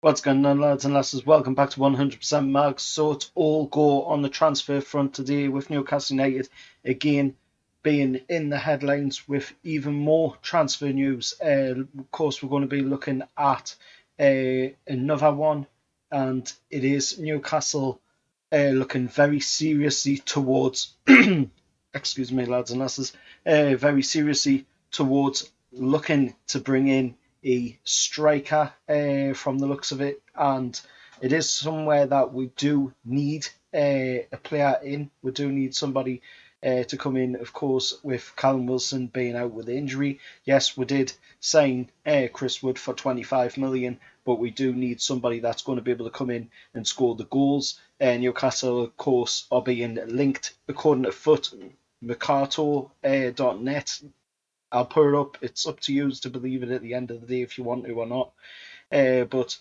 What's going on, lads and lasses? Welcome back to 100% Mags. So it's all go on the transfer front today with Newcastle United again being in the headlines with even more transfer news. Of course, we're going to be looking at another one, and it is Newcastle looking very seriously towards, excuse me, lads and lasses, very seriously towards looking to bring in a striker from the looks of it, and it is somewhere that we do need a player in. We do need somebody to come in, of course, with Callum Wilson being out with injury. Yes, we did sign Chris Wood for 25 million, but we do need somebody that's going to be able to come in and score the goals. Newcastle, of course, are being linked, according to Mercato.net. I'll put it up. It's up to you to believe it at the end of the day if you want to or not. But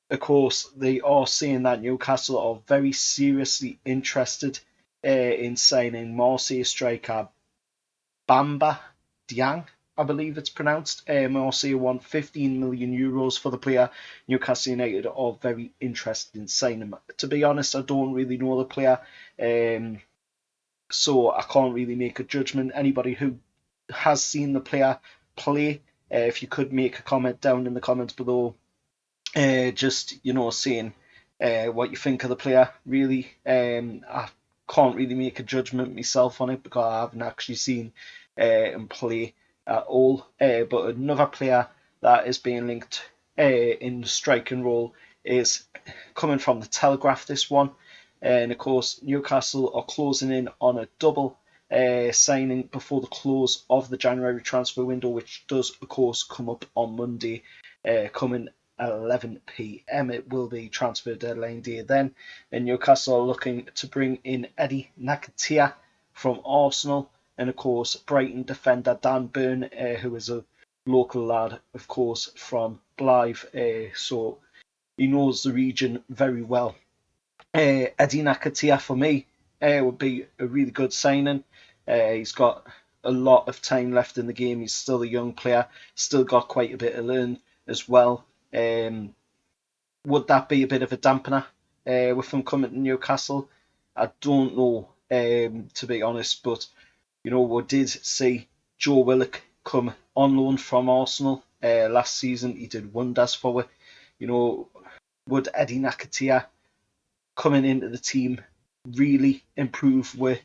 of course, they are saying that Newcastle are very seriously interested in signing Marseille striker Bamba Dieng, I believe it's pronounced. Marseille want 15 million euros for the player. Newcastle United are very interested in signing him. To be honest, I don't really know the player, so I can't really make a judgment. Anybody who has seen the player play, if you could make a comment down in the comments below, just saying what you think of the player. Really, I can't really make a judgment myself on it because I haven't actually seen him play at all. But another player that is being linked in the striking role is coming from the Telegraph. This one, and of course, Newcastle are closing in on a double signing before the close of the January transfer window, which does, of course, come up on Monday, coming at 11 p.m. It will be transfer deadline day then. And Newcastle are looking to bring in Eddie Nketiah from Arsenal, and of course, Brighton defender Dan Burn, who is a local lad, of course, from Blythe, so he knows the region very well. Eddie Nketiah for me would be a really good signing. He's got a lot of time left in the game. He's still a young player, still got quite a bit to learn as well. Would that be a bit of a dampener with him coming to Newcastle? I don't know, to be honest, but we did see Joe Willock come on loan from Arsenal last season. He did wonders for it. Would Eddie Nketiah coming into the team really improve with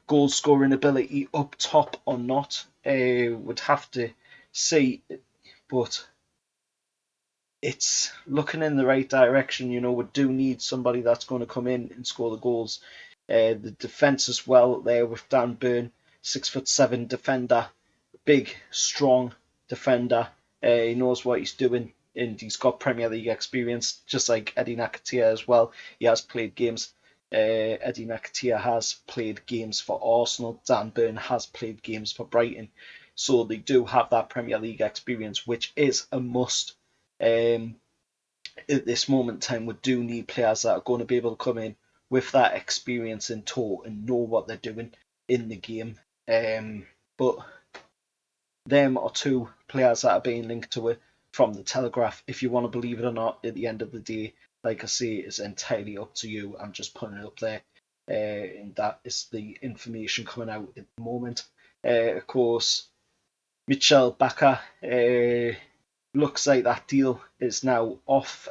goal scoring ability up top or not? Would have to see, but it's looking in the right direction. We do need somebody that's going to come in and score the goals. The defence as well there with Dan Burn, 6'7" defender, big, strong defender. He knows what he's doing, and he's got Premier League experience, just like Eddie Nketiah as well. He has played games. Eddie Nketiah has played games for Arsenal. Dan Burn has played games for Brighton. So they do have that Premier League experience, which is a must. At this moment in time, we do need players that are going to be able to come in with that experience in tow and know what they're doing in the game. But them are two players that are being linked to it from the Telegraph. If you want to believe it or not, at the end of the day, like I say, it's entirely up to you. I'm just putting it up there, and that is the information coming out at the moment. Of course, Michel Bakker, looks like that deal is now off,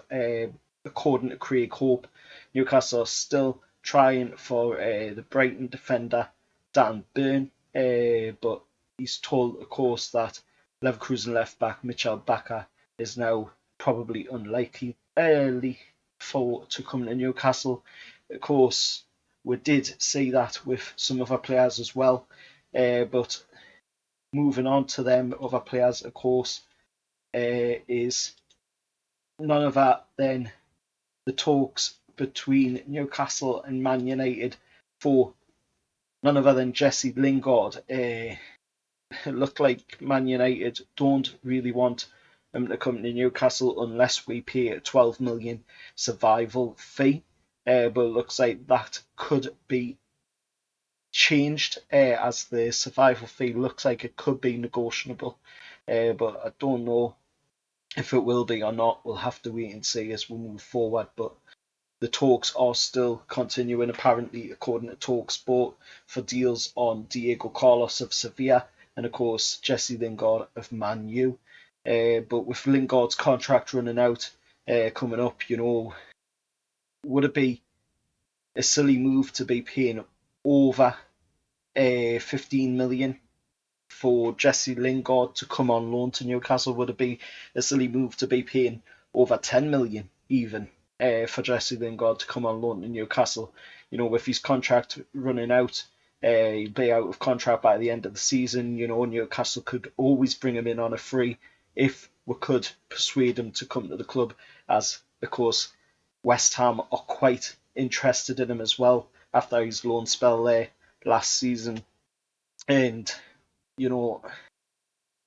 according to Craig Hope. Newcastle are still trying for the Brighton defender Dan Burn, but he's told, of course, that Leverkusen left back Michel Bakker is now probably unlikely to come to Newcastle. Of course, we did see that with some other players as well, but moving on to them other players, of course, is none of that then the talks between Newcastle and Man United for none other than Jesse Lingard. It looked like Man United don't really want him to come to Newcastle unless we pay a 12 million survival fee. But it looks like that could be changed, as the survival fee looks like it could be negotiable. But I don't know If it will be or not, we'll have to wait and see as we move forward. But the talks are still continuing, apparently, according to TalkSport, for deals on Diego Carlos of Sevilla and, of course, Jesse Lingard of Man U. But with Lingard's contract running out, coming up, would it be a silly move to be paying over 15 million for Jesse Lingard to come on loan to Newcastle? Would it be a silly move to be paying over 10 million even for Jesse Lingard to come on loan to Newcastle? With his contract running out, he'll be out of contract by the end of the season. Newcastle could always bring him in on a free if we could persuade him to come to the club, as of course West Ham are quite interested in him as well after his loan spell there last season. And we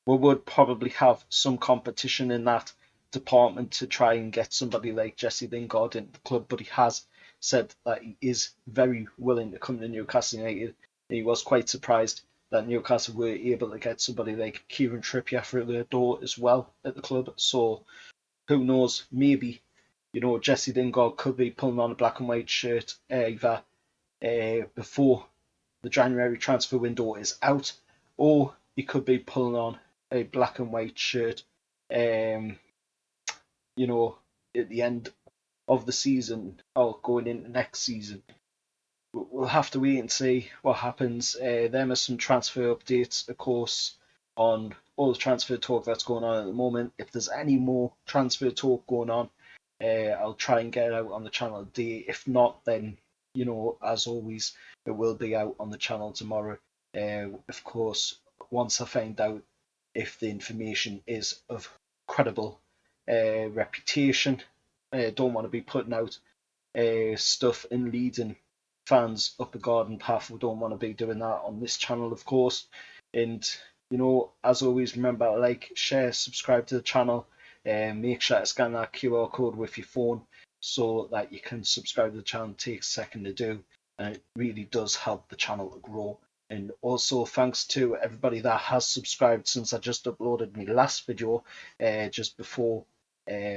would probably have some competition in that department to try and get somebody like Jesse Lingard into the club, but he has said that he is very willing to come to Newcastle United. And he was quite surprised that Newcastle were able to get somebody like Kieran Trippier through their door as well at the club. So who knows, maybe, Jesse Lingard could be pulling on a black and white shirt either before the January transfer window is out, or he could be pulling on a black and white shirt, at the end of the season or going into next season. We'll have to wait and see what happens. There are some transfer updates, of course, on all the transfer talk that's going on at the moment. If there's any more transfer talk going on, I'll try and get it out on the channel today. If not, then, as always, it will be out on the channel tomorrow. Of course, once I find out if the information is of credible reputation. Don't want to be putting out stuff and leading fans up a garden path. We don't want to be doing that on this channel, of course. And, as always, remember to like, share, subscribe to the channel. Make sure to scan that QR code with your phone so that you can subscribe to the channel. It takes a second to do, and it really does help the channel to grow. And also thanks to everybody that has subscribed since I just uploaded my last video just before,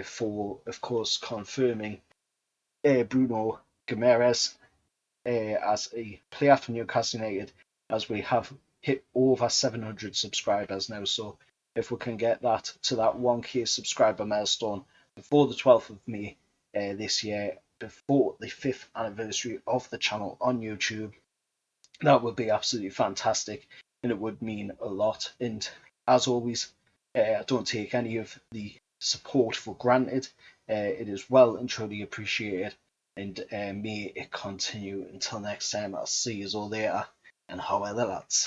for of course confirming Bruno Guimaraes as a player for Newcastle United, as we have hit over 700 subscribers now. So if we can get that to that 1k subscriber milestone before the 12th of May this year, before the 5th anniversary of the channel on YouTube, that would be absolutely fantastic, and it would mean a lot. And as always, I don't take any of the support for granted. It is well and truly appreciated, and may it continue. Until next time, I'll see you all later, and how are the lads?